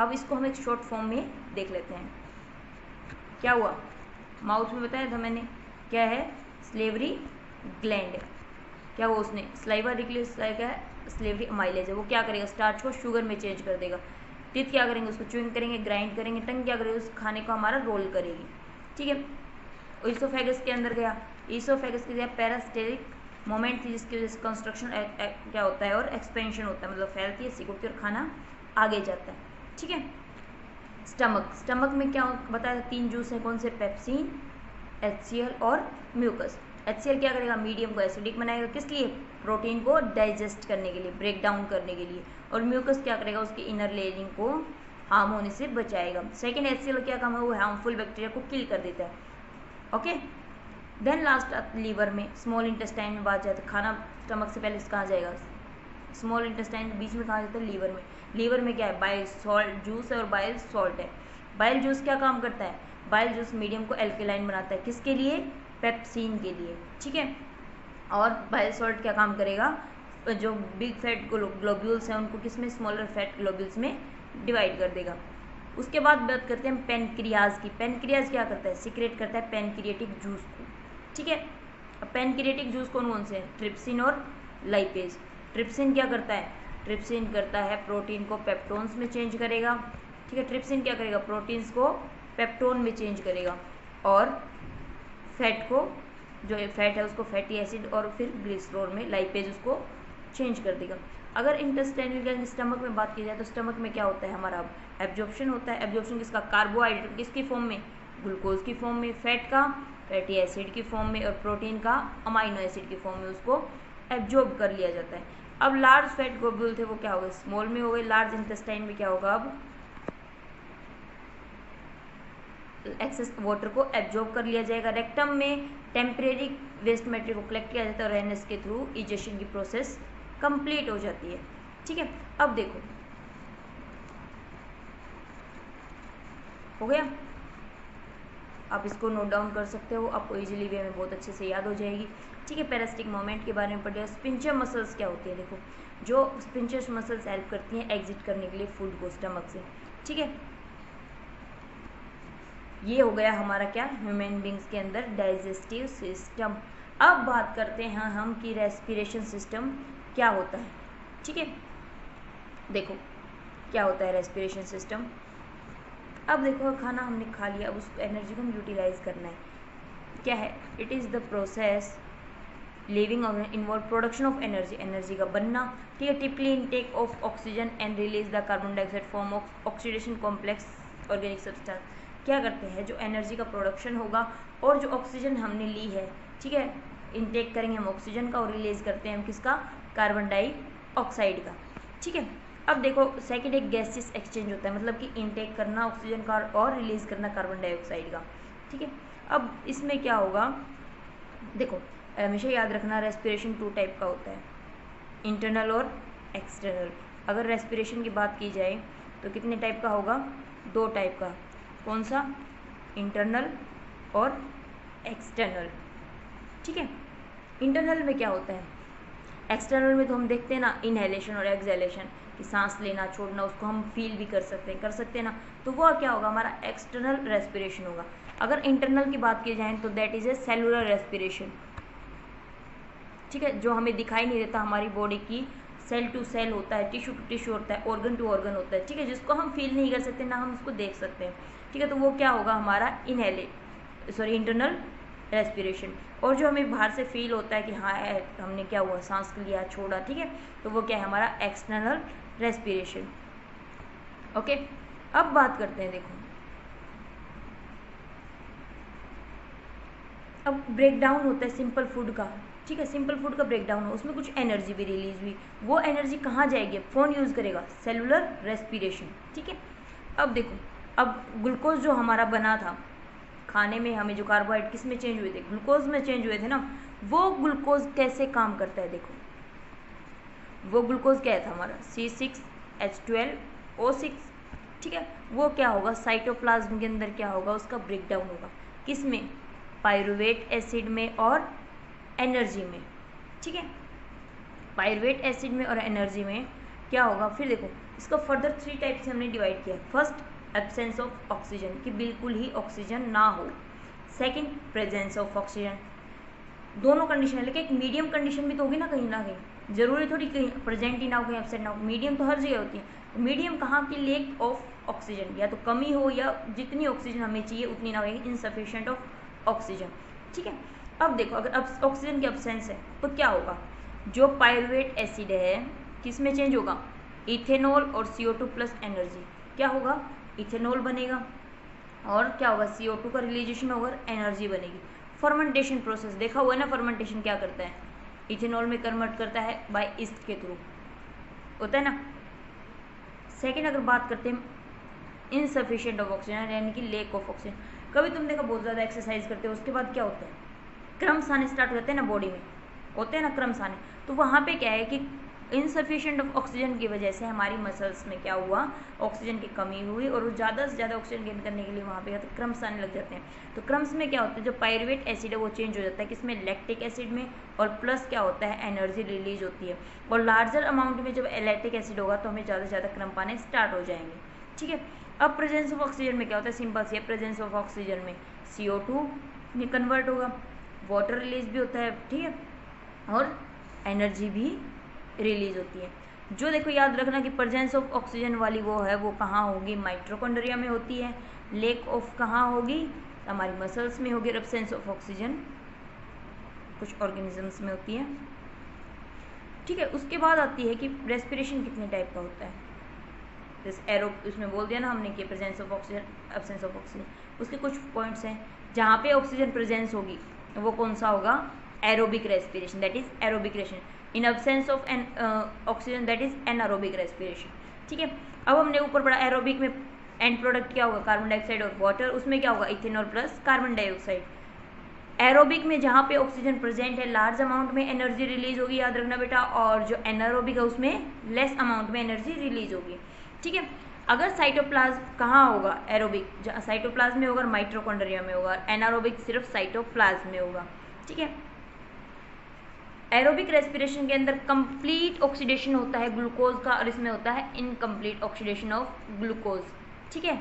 अब इसको हम एक शॉर्ट फॉर्म में देख लेते हैं। क्या हुआ? माउथ में बताया था मैंने, क्या है? Salivary gland. क्या हुआ? उसने स्लाइवा रिलीज क्या है? स्लेवरी अमाइलेज है। वो क्या करेगा? स्टार्च को शुगर में चेंज कर देगा। टीथ क्या करेंगे? उसको च्यूइंग करेंगे, ग्राइंड करेंगे। टंग क्या करेगी? उस खाने को हमारा रोल करेगी। ठीक है, ईसोफेगस के अंदर गया, ईसोफेगस की जगह पैरास्टेरिक मोमेंट थी जिसकी वजह से कंस्ट्रक्शन क्या होता है और एक्सपेंशन होता है, मतलब फैलती है, सिकुड़ती है और खाना आगे जाता है। ठीक है, स्टमक में क्या बताया? 3 जूस हैं, कौन से? पेप्सिन, HCl और म्यूकस। HCl क्या करेगा? मीडियम को एसिडिक बनाएगा, किस लिए? प्रोटीन को डाइजेस्ट करने के लिए, ब्रेक डाउन करने के लिए। और म्यूकस क्या करेगा? उसकी इनर लेयरिंग को हार्म होने से बचाएगा। सेकेंड HCl क्या काम है? वो हार्मफुल बैक्टीरिया को किल कर देता है। ओके, देन लास्ट लीवर में, स्मॉल इंटेस्टाइन में बात जाती है। खाना स्टमक से पहले कहाँ जाएगा? स्मॉल इंटेस्टाइन बीच में कहाँ जाता है? लीवर में। लीवर में क्या है? बाइल सॉल्ट जूस है और बाइल सॉल्ट है। बाइल जूस क्या काम करता है? बाइल जूस मीडियम को एल्केलाइन बनाता है, किसके लिए? पेप्सिन के लिए। ठीक है, और बाइल सॉल्ट क्या काम करेगा? जो बिग फैट ग्लोब्यूल्स हैं उनको किस में? स्मॉलर फैट ग्लोब्यूल्स में डिवाइड कर देगा। उसके बाद बात करते हैं पेनक्रियाज की। पेनक्रियाज क्या करता है? सिक्रेट करता है पेनक्रिएटिक जूस को। ठीक है, अब पैनक्रियाटिक जूस कौन कौन से हैं? ट्रिप्सिन और लाइपेज। ट्रिप्सिन क्या करता है? ट्रिप्सिन करता है प्रोटीन को पेप्टोन्स में चेंज करेगा, ठीक है। ट्रिप्सिन क्या करेगा? प्रोटीन्स को पेप्टोन में चेंज करेगा, और फैट को, जो फैट है उसको फैटी एसिड और फिर ग्लिसरॉल में लाइपेज उसको चेंज कर देगा। अगर इंटेस्टाइनल स्टमक में बात की जाए तो स्टमक में क्या होता है हमारा? एब्जॉर्प्शन होता है। एब्जॉर्प्शन किसका? कार्बोहाइड्रेट किसकी फॉर्म में? ग्लूकोज की फॉर्म में। फैट का? फैटी एसिड की फॉर्म में। और प्रोटीन का? अमाइनो एसिड की फॉर्म में उसको एब्जॉर्ब कर लिया जाता है। अब लार्ज फैट ग्लोब्यूल थे वो क्या हो गए? स्मॉल में हो गए। लार्ज इंटेस्टाइन में क्या होगा? अब एक्सेस वाटर को एब्जॉर्ब कर लिया जाएगा। रेक्टम में टेम्परेरी वेस्ट मटेरियल को कलेक्ट किया जाता है और रेनस के थ्रू इजेशन की प्रोसेस कंप्लीट हो जाती है, ठीक है। अब देखो हो गया, आप इसको नोट डाउन कर सकते हो, आपको इजीली वे में बहुत अच्छे से याद हो जाएगी, ठीक है। पैरासिटिक मोमेंट के बारे में पढ़िए। स्पिंचर मसल्स क्या होती है? देखो, जो स्पिंचर मसल्स हेल्प करती हैं एग्जिट करने के लिए फूड को स्टमक से, ठीक है। ये हो गया हमारा क्या? ह्यूमन बींग्स के अंदर डाइजेस्टिव सिस्टम। अब बात करते हैं हम कि रेस्पिरेशन सिस्टम क्या होता है, ठीक है। देखो क्या होता है रेस्पिरेशन सिस्टम। अब देखो खाना हमने खा लिया, अब उस एनर्जी को हम यूटिलाइज करना है। क्या है? It is the process living involve production of energy, energy का बनना, ठीक है। Typically intake of oxygen and release the carbon dioxide form of oxidation complex organic substance. क्या करते हैं? जो एनर्जी का प्रोडक्शन होगा और जो ऑक्सीजन हमने ली है, ठीक है, इनटेक करेंगे हम ऑक्सीजन का और रिलीज करते हैं हम किसका? कार्बन डाइऑक्साइड का, ठीक है। अब देखो सेकंड एक गैसेस एक्सचेंज होता है, मतलब कि इनटेक करना ऑक्सीजन का और रिलीज करना कार्बन डाइऑक्साइड का, ठीक है। अब इसमें क्या होगा? देखो हमेशा याद रखना रेस्पिरेशन 2 टाइप का होता है, इंटरनल और एक्सटर्नल। अगर रेस्पिरेशन की बात की जाए तो कितने टाइप का होगा? 2 टाइप का। कौन सा? इंटरनल और एक्सटर्नल, ठीक है। इंटरनल में क्या होता है? एक्सटर्नल में तो हम देखते हैं ना इनहेलेशन और एक्सहेलेशन, कि सांस लेना छोड़ना, उसको हम फील भी कर सकते हैं ना, तो वो क्या होगा? हमारा एक्सटर्नल रेस्पिरेशन होगा। अगर इंटरनल की बात की जाए तो that is a cellular respiration, ठीक है, जो हमें दिखाई नहीं देता, हमारी बॉडी की सेल टू सेल होता है, टिश्यू टू टिश्यू होता है, ऑर्गन टू ऑर्गन होता है, ठीक है, जिसको हम फील नहीं कर सकते ना हम उसको देख सकते हैं, ठीक है। तो वो क्या होगा? हमारा इंटरनल रेस्पिरेशन। और जो हमें बाहर से फील होता है कि हाँ हमने क्या हुआ, सांस लिया छोड़ा, ठीक है, तो वो क्या है? हमारा एक्सटर्नल रेस्पिरेशन, ओके। अब बात करते हैं, देखो अब ब्रेकडाउन होता है सिंपल फूड का, ठीक है, सिंपल फूड का ब्रेकडाउन हो, उसमें कुछ एनर्जी भी रिलीज हुई, वो एनर्जी कहाँ जाएगी? कौन यूज़ करेगा? सेलुलर रेस्पिरेशन, ठीक है। अब देखो, अब ग्लूकोज जो हमारा बना था खाने में, हमें जो कार्बोहाइड्रेट किस में चेंज हुए थे? ग्लूकोज में चेंज हुए थे ना। वो ग्लूकोज कैसे काम करता है? देखो वो ग्लूकोज क्या था हमारा? C6H12O6, ठीक है। वो क्या होगा? साइटोप्लाज्म के अंदर क्या होगा? उसका ब्रेकडाउन होगा, किस में? पायरुवेट एसिड में और एनर्जी में, ठीक है। पायरुवेट एसिड में और एनर्जी में क्या होगा? फिर देखो इसको फर्दर 3 टाइप से हमने डिवाइड किया। फर्स्ट, एब्सेंस ऑफ ऑक्सीजन, कि बिल्कुल ही ऑक्सीजन ना हो। Second, presence of oxygen. दोनों कंडीशन है, लेकिन एक मीडियम कंडीशन भी तो होगी ना कहीं, जरूरी थोड़ी कहीं प्रेजेंट ही ना हो कहीं एब्सेंट ना हो, मीडियम तो हर जगह होती है। मीडियम कहाँ की? लेक ऑफ ऑक्सीजन, या तो कमी हो या जितनी ऑक्सीजन हमें चाहिए उतनी ना होगी, इनसफिशिएंट ऑफ ऑक्सीजन, ठीक है। अब देखो अगर अब ऑक्सीजन की एब्सेंस है तो क्या होगा? जो पायरुवेट एसिड है किस में चेंज होगा? इथेनॉल और CO2 प्लस एनर्जी, क्या होगा? इथेनॉल बनेगा और क्या होगा? CO2 का रिलीजेशन होगा, एनर्जी बनेगी। फर्मेंटेशन प्रोसेस देखा हुआ है ना, फर्मेंटेशन क्या करता है? इथेनॉल में कन्वर्ट करता है बाय ईस्ट के थ्रू, होता है ना। सेकेंड अगर बात करते हैं इनसफिशिएंट ऑफ ऑक्सीजन, यानी कि लेक ऑफ ऑक्सीजन। कभी तुम देखो बहुत ज़्यादा एक्सरसाइज करते हो उसके बाद क्या होता है? क्रम्स आने स्टार्ट होते हैं ना बॉडी में, होते हैं ना क्रम्स आने, तो वहाँ पे क्या है कि इनसफिशिएंट ऑफ ऑक्सीजन की वजह से हमारी मसल्स में क्या हुआ? ऑक्सीजन की कमी हुई और वो ज़्यादा से ज़्यादा ऑक्सीजन गेन करने के लिए वहाँ पे क्रम्स आने लग जाते हैं। तो क्रम्स में क्या होता है? जो पायरुवेट एसिड है वो चेंज हो जाता है किसमें? लैक्टिक एसिड में, और प्लस क्या होता है? एनर्जी रिलीज होती है। और लार्जर अमाउंट में जब लैक्टिक एसिड होगा तो हमें ज़्यादा से ज़्यादा क्रम्प आने स्टार्ट हो जाएंगे, ठीक है। अब प्रेजेंस ऑफ ऑक्सीजन में क्या होता है? सिंपल सी है, प्रेजेंस ऑफ ऑक्सीजन में CO2 में कन्वर्ट होगा, वाटर रिलीज भी होता है, ठीक है, और एनर्जी भी रिलीज होती है। जो देखो याद रखना कि प्रेजेंस ऑफ ऑक्सीजन वाली वो है, वो कहाँ होगी, माइटोकॉन्ड्रिया में होती है। लेक ऑफ कहाँ होगी, हमारी मसल्स में होगी। एब्सेंस ऑफ ऑक्सीजन कुछ ऑर्गेनिजम्स में होती है, ठीक है। उसके बाद आती है कि रेस्पिरेशन कितने टाइप का होता है। जैसे एरो उसमें बोल दिया ना हमने कि presence of oxygen, absence of oxygen, उसके कुछ पॉइंट्स हैं। जहाँ पे ऑक्सीजन प्रेजेंस होगी वो कौन सा होगा, aerobic respiration, that is aerobic respiration. In absence of N oxygen that is anaerobic respiration, ठीक है। अब हमने ऊपर पढ़ा एरोबिक में एंड प्रोडक्ट क्या होगा, कार्बन डाइऑक्साइड और वाटर, उसमें क्या होगा, ethanol plus carbon dioxide. Aerobic में जहाँ पे ऑक्सीजन प्रेजेंट है लार्ज अमाउंट में एनर्जी रिलीज होगी, याद रखना बेटा, और जो एनारोबिक है उसमें लेस अमाउंट में एनर्जी रिलीज होगी, ठीक है। अगर साइटोप्लाज्म कहाँ होगा, एरोबिक साइटोप्लाज्म में होगा और माइटोकॉन्ड्रिया में होगा, एनारोबिक सिर्फ साइटोप्लाज्म में होगा, ठीक है। एरोबिक रेस्पिरेशन के अंदर कंप्लीट ऑक्सीडेशन होता है ग्लूकोज का, और इसमें होता है इनकम्प्लीट ऑक्सीडेशन ऑफ ग्लूकोज, ठीक है।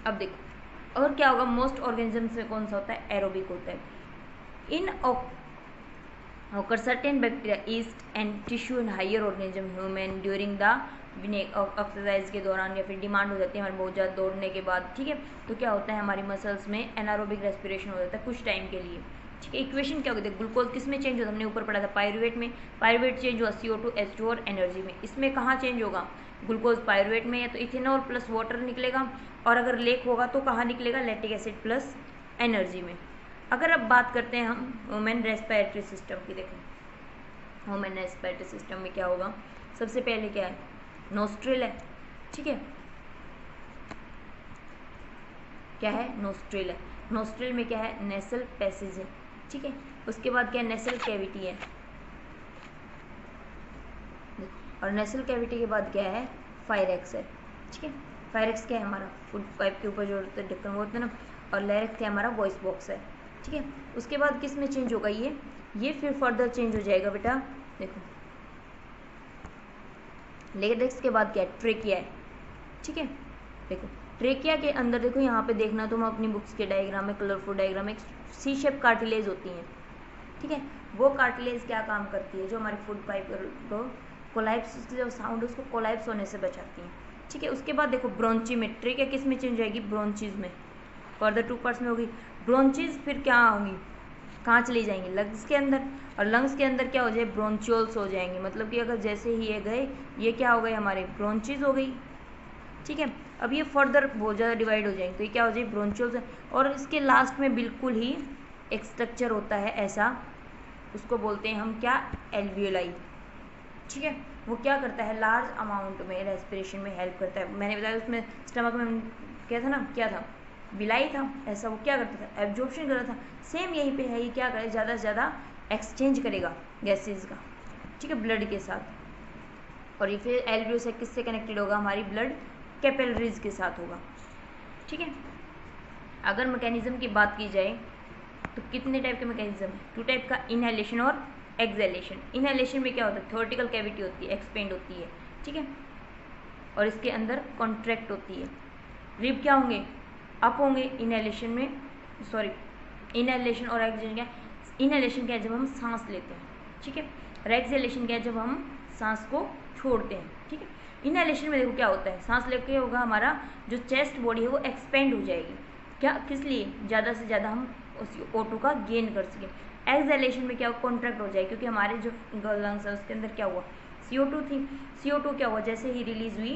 अब देखो और क्या होगा, मोस्ट ऑर्गेनिजम्स में कौन सा होता है, एरोबिक होता है। इन occur certain bacteria yeast and tissue and higher organism human during the exercise के दौरान, या फिर डिमांड हो जाती है हमारे बहुत ज़्यादा दौड़ने के बाद, ठीक है। तो क्या होता है, हमारी मसल्स में एनारोबिक रेस्पिरेशन हो जाता है कुछ टाइम के लिए, ठीक है। इक्वेशन क्या होती है, ग्लूकोज किस में चेंज होता है, हमने ऊपर पढ़ा था पायरुवेट में, पायरुवेट चेंज हुआ CO2 H2 और एनर्जी में। इसमें कहाँ चेंज होगा, ग्लूकोज पायरुवेट में, या तो इथेनॉल प्लस वाटर निकलेगा, और अगर लेक होगा तो कहाँ निकलेगा, लैक्टिक एसिड प्लस एनर्जी में। अगर अब बात करते हैं हम ह्यूमन रेस्पिरेटरी सिस्टम की, देखो ह्यूमन रेस्पिरेटरी सिस्टम में क्या होगा, सबसे पहले क्या है, नोस्ट्रिल है, ठीक है। क्या है, नोस्ट्रिल है। नोस्ट्रिल में क्या है, नेसल पैसेज है, ठीक है। उसके बाद क्या है, नेसल कैविटी है, और नेसल कैविटी के बाद क्या है, फायरेक्स है, ठीक है। फायरेक्स क्या है, हमारा फूड पाइप के ऊपर जो ढक्कन वो होता है ना, और लेरेक्स क्या हमारा वॉइस बॉक्स है, ठीक है। उसके बाद किस में चेंज होगा, ये फिर फर्दर चेंज हो जाएगा बेटा, देखो लेरेक्स के बाद क्या है, ट्रेकिया है, ठीक है। देखो ट्रेकिया के अंदर देखो, यहाँ पे देखना तुम अपनी बुक्स के डायग्राम में, कलरफुल डायग्राम में सी शेप कार्टिलेज होती हैं, ठीक है। वो कार्टिलेज क्या काम करती है, जो हमारी फूड पाइप को कोलैप्स, जो साउंड उसको कोलैप्स होने से बचाती हैं, ठीक है। उसके बाद देखो ब्रोंची में, ट्रेकिया किस में चेंज जाएगी, ब्रोंचीज में, फर्दर 2 पार्ट्स में होगी। ब्रोंचीज फिर क्या होगी, कहाँ चली जाएंगी, लंग्स के अंदर, और लंग्स के अंदर क्या हो जाए, ब्रोंचियोल्स हो जाएंगे। मतलब कि अगर जैसे ही ये गए, ये क्या हो गए, हमारे ब्रोंचीज हो गई, ठीक है। अब ये फर्दर बहुत ज़्यादा डिवाइड हो जाएंगे, तो ये क्या हो जाए, ब्रोंचियोल्स। और इसके लास्ट में बिल्कुल ही एक स्ट्रक्चर होता है ऐसा, उसको बोलते हैं हम क्या, एल्वियोलाई, ठीक है। वो क्या करता है, लार्ज अमाउंट में रेस्पिरेशन में हेल्प करता है। मैंने बताया उसमें स्टमक में क्या था ना, क्या था, बिलाई था, ऐसा वो क्या करता था, एब्जॉर्प्शन कर रहा था। सेम यहीं पे है, ये क्या करे, ज़्यादा से ज़्यादा एक्सचेंज करेगा गैसेज का, ठीक है, ब्लड के साथ। और ये फिर एल्वियो से किससे कनेक्टेड होगा, हमारी ब्लड कैपिलरीज के साथ होगा, ठीक है। अगर मैकेनिज्म की बात की जाए तो कितने टाइप के मैकेनिज्म है, 2 टाइप का, इनहेलेशन और एक्सहेलेशन। इनहेलेशन में क्या होता है, थ्योरेटिकल कैविटी होती है, एक्सपेंड होती है, ठीक है, और इसके अंदर कॉन्ट्रैक्ट होती है। रिब क्या होंगे, अप होंगे इनहेलेशन में, सॉरी इनहेलेशन और एक्सहेलेशन क्या, इनहेलेशन क्या है, जब हम सांस लेते हैं, ठीक है, और एक्सहेलेशन क्या है, जब हम सांस को छोड़ते हैं, ठीक है। इनहेलेशन में देखो क्या होता है, सांस लेके होगा हमारा जो चेस्ट बॉडी है वो एक्सपेंड हो जाएगी, क्या, किस लिए, ज़्यादा से ज़्यादा हम उस O2 का गेन कर सकें। एक्सहेलेशन में क्या, कॉन्ट्रैक्ट हो जाएगी, क्योंकि हमारे जो लंग्स है उसके अंदर क्या हुआ, CO2 थी, CO2 क्या हुआ, जैसे ही रिलीज हुई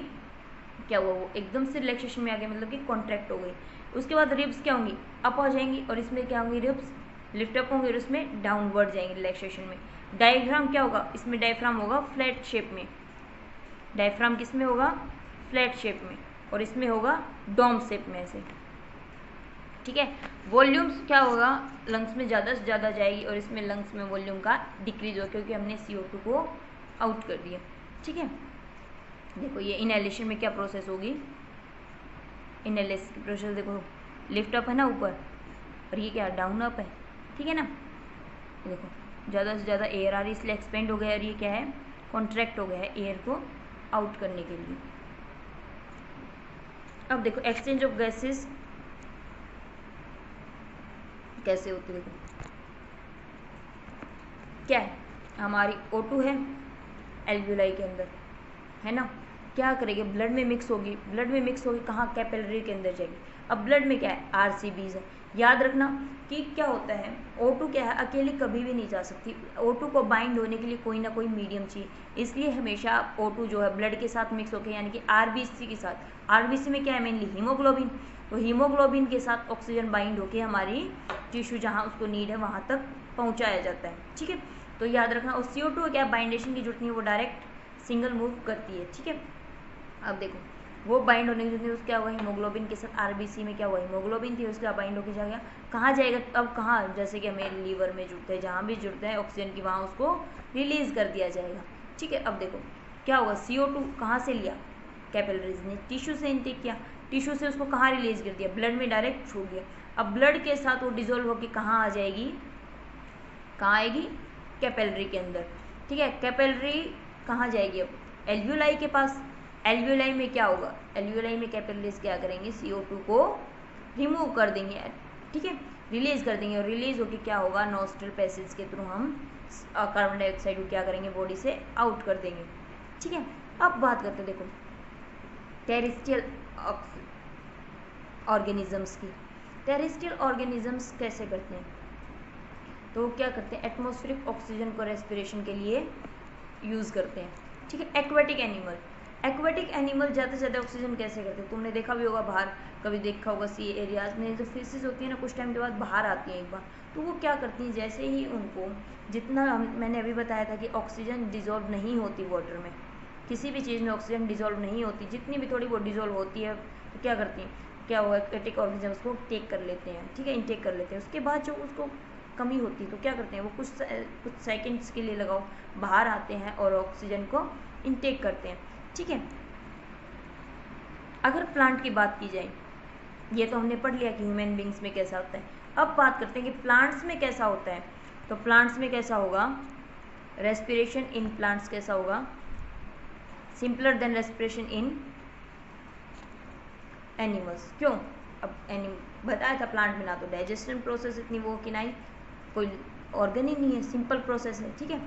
क्या हुआ, वो एकदम से रिलैक्सेशन में आ गया, मतलब कि कॉन्ट्रैक्ट हो गई। उसके बाद रिब्स क्या होंगी, अप हो जाएंगी, और इसमें क्या होंगी, रिब्स लिफ्ट अप होंगे और उसमें डाउनवर्ड जाएंगे रिलैक्सेशन में। डायफ्राम क्या होगा, इसमें डायफ्राम होगा फ्लैट शेप में, डायफ्राम किस में होगा, फ्लैट शेप में, और इसमें होगा डोम शेप में ऐसे, ठीक है। वॉल्यूम्स क्या होगा, लंग्स में ज़्यादा से ज़्यादा जाएगी, और इसमें लंग्स में वॉल्यूम का डिक्रीज हो, क्योंकि हमने CO2 को आउट कर दिया, ठीक है। देखो ये इनहेलेशन में क्या प्रोसेस होगी, इनहेलेशन की प्रोसेस देखो, लिफ्ट अप है ना ऊपर, और ये क्या डाउन अप है, ठीक है ना। देखो ज़्यादा से ज़्यादा एयर आ रही, इसलिए एक्सपेंड हो गया, और ये क्या है, कॉन्ट्रैक्ट हो गया है एयर को आउट करने के लिए। अब देखो एक्सचेंज ऑफ गैसेस, कैसे होती है, क्या है हमारी O2 है एल्वियोलाई के अंदर, है ना, क्या करेगी ब्लड में मिक्स होगी, ब्लड में मिक्स होगी कहाँ, कैपिलरी के अंदर जाएगी। अब ब्लड में क्या है, RCBs है। याद रखना कि क्या होता है, O2 क्या है, अकेले कभी भी नहीं जा सकती, O2 को बाइंड होने के लिए कोई ना कोई मीडियम चाहिए, इसलिए हमेशा O2 जो है ब्लड के साथ मिक्स होकर, यानी कि RBC के साथ, RBC में क्या है मेनली हीमोग्लोबिन, तो हीमोग्लोबिन के साथ ऑक्सीजन बाइंड होकर हमारी टिश्यू जहाँ उसको नीड है वहाँ तक पहुँचाया जाता है, ठीक है। तो याद रखना, और CO2 क्या बाइंडेशन की जरूरत नहीं है, वो डायरेक्ट सिंगल मूव करती है, ठीक है। अब देखो वो बाइंड होने की जरूरत नहीं, क्या हुआ हीमोग्लोबिन के साथ, RBC में क्या हुआ हीमोग्लोबिन थी, उसका बाइंड होकर जा गया, कहाँ जाएगा अब, कहाँ, जैसे कि हमें लीवर में जुड़ते हैं, जहाँ भी जुड़ते हैं ऑक्सीजन की वहाँ उसको रिलीज कर दिया जाएगा, ठीक है। अब देखो क्या होगा, CO2 कहाँ से लिया, कैपिलरीज ने टिश्यू से इनटेक किया, टिश्यू से उसको कहाँ रिलीज कर दिया, ब्लड में डायरेक्ट छू गया। अब ब्लड के साथ वो डिजोल्व होकर कहाँ आ जाएगी, कहाँ आएगी, कैपिलरी के अंदर, ठीक है। कैपिलरी कहाँ जाएगी, अब एल्वियोलाई के पास, एल्वियोलाई में क्या होगा, एल्वियोलाई में कैपिलरीज क्या करेंगे, CO2 को रिमूव कर देंगे, ठीक है, रिलीज कर देंगे, और रिलीज होकर क्या होगा, नोस्ट्रल पैसेज के थ्रू हम कार्बन डाइऑक्साइड को क्या करेंगे, बॉडी से आउट कर देंगे, ठीक है। अब बात करते हैं देखो टेरेस्ट्रियल ऑर्गेनिजम्स की। टेरेस्ट्रियल ऑर्गेनिजम्स कैसे करते हैं, तो क्या करते हैं, एटमॉस्फेरिक ऑक्सीजन को रेस्पिरेशन के लिए यूज़ करते हैं, ठीक है। एक्वेटिक एनिमल, एक्वेटिक एनिमल ज़्यादा से ज़्यादा ऑक्सीजन कैसे करते हैं, तुमने देखा भी होगा बाहर, कभी देखा होगा सी एरियाज में जो फिशेज होती है ना, कुछ टाइम के बाद बाहर आती हैं एक बार, तो वो क्या करती हैं, जैसे ही उनको जितना मैंने अभी बताया था कि ऑक्सीजन डिजोल्व नहीं होती वाटर में, किसी भी चीज़ में ऑक्सीजन डिजोल्व नहीं होती, जितनी भी थोड़ी बहुत डिजोल्व होती है तो क्या करती हैं, क्या हुआ, एक्वेटिक ऑर्गेनिजम्स को टेक कर लेते हैं, ठीक है, इनटेक कर लेते हैं। उसके बाद जो उसको कमी होती है तो क्या करते हैं, वो कुछ सेकंड्स के लिए लगाओ बाहर आते हैं और ऑक्सीजन को इनटेक करते हैं, ठीक है। अगर प्लांट की बात की जाए, ये तो हमने पढ़ लिया कि ह्यूमन बींग्स में कैसा होता है, अब बात करते हैं कि प्लांट्स में कैसा होता है। तो प्लांट्स में कैसा होगा, रेस्पिरेशन इन प्लांट्स कैसा होगा, simpler than respiration in animals. क्यों, अब बताया था प्लांट में ना तो डाइजेशन प्रोसेस इतनी वो कि नहीं, कोई ऑर्गन ही नहीं है, सिंपल प्रोसेस है, ठीक है।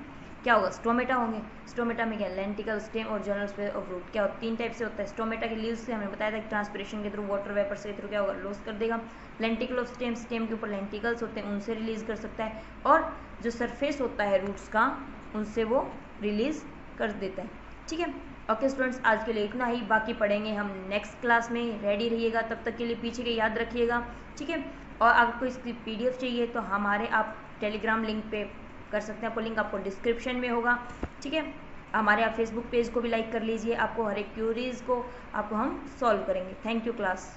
क्या होगा, स्टोमेटा होंगे, स्टोमेटा में क्या, लेंटिकल, स्टेम और जनरल स्पेस ऑफ रूट। क्या होता, 3 टाइप से होता है। स्टोमेटा के लीव्स से हमने बताया था कि ट्रांसपिरेशन के थ्रू, वाटर वेपर के थ्रू क्या होगा, लॉस कर देगा। लेंटिकल ऑफ स्टेम, स्टेम के ऊपर लेंटिकल्स होते हैं, उनसे रिलीज कर सकता है, और जो सरफेस होता है रूट्स का, उनसे वो रिलीज कर देता है, ठीक है। ओके स्टूडेंट्स, आज के लिए इतना ही, बाकी पढ़ेंगे हम नेक्स्ट क्लास में, रेडी रहिएगा, तब तक के लिए पीछे के याद रखिएगा, ठीक है। और आपको इसकी PDF चाहिए तो हमारे आप टेलीग्राम लिंक पे कर सकते हैं, आपको लिंक आपको डिस्क्रिप्शन में होगा, ठीक है। हमारे आप फेसबुक पेज को भी लाइक कर लीजिए, आपको हर एक क्यूरीज को आपको हम सॉल्व करेंगे। Thank you class.